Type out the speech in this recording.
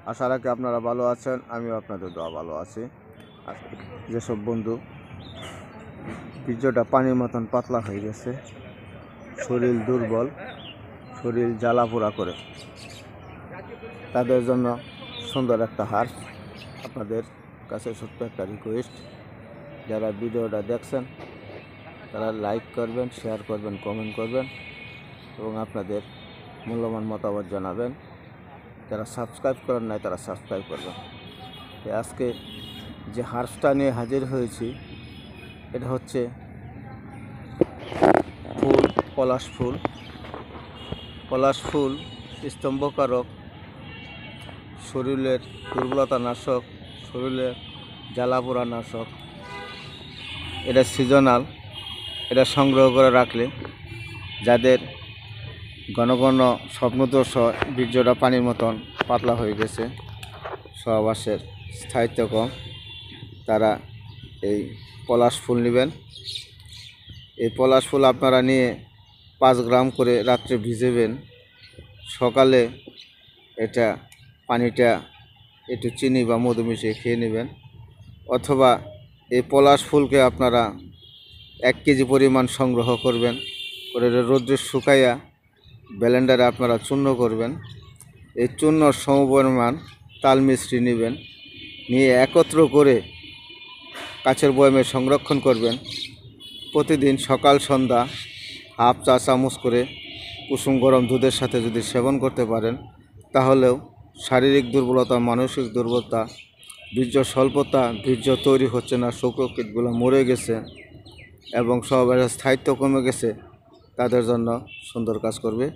আশা রাখি আপনারা ভালো আছেন, আমিও আপনাদের দোয়া ভালো আছি। যেসব বন্ধু বীর্যটা পানির মতন পাতলা হয়ে গেছে, শরীর দুর্বল, শরীর জ্বালাপোড়া করে, তাদের জন্য সুন্দর একটা হার্স। আপনাদের কাছে ছোট্ট একটা রিকোয়েস্ট, যারা ভিডিওটা দেখছেন তারা লাইক করবেন, শেয়ার করবেন, কমেন্ট করবেন এবং আপনাদের মূল্যবান মতামত জানাবেন। যারা সাবস্ক্রাইব করেন নাই তারা সাবস্ক্রাইব করবেন। আজকে যে হার্সটা নিয়ে হাজির হয়েছি এটা হচ্ছে ফুল, পলাশ ফুল। পলাশ ফুল স্তম্ভকারক, শরীরের দুর্বলতা নাশক, শরীরের জ্বালাপোড়া নাশক। এটা সিজনাল। এটা সংগ্রহ করে রাখলে যাদের ঘন ঘন স্বপ্নদোষ, বীর্যটা পানির মতন পাতলা হয়ে গেছে, সহবাসের স্থায়িত্ব কম, তারা এই পলাশ ফুল নেবেন। এই পলাশ ফুল আপনারা নিয়ে 5 গ্রাম করে রাত্রে ভিজাবেন। সকালে এটা পানিটা একটু চিনি বা মধু মিশিয়ে খেয়ে নেবেন। অথবা এই পলাশ ফুলকে আপনারা 1 কেজি পরিমাণ সংগ্রহ করবেন, করে রোদ্রে শুকাইয়া ব্লেন্ডারে আপনারা চূর্ণ করবেন। এই চূর্ণর সমপরিমাণ তাল মিশ্রি নেবেন, নিয়ে একত্র করে কাচের বয়ামে সংরক্ষণ করবেন। প্রতিদিন সকাল সন্ধ্যা হাফ চা চামচ করে কুসুম গরম দুধের সাথে যদি সেবন করতে পারেন, তাহলেও শারীরিক দুর্বলতা, মানসিক দুর্বলতা, বীর্য স্বল্পতা, বীর্য তৈরি হচ্ছে না, শুক্রকীটগুলো মরে গেছে এবং সহবাসের স্থায়িত্ব কমে গেছে, তাদের জন্য সুন্দর কাজ করবে।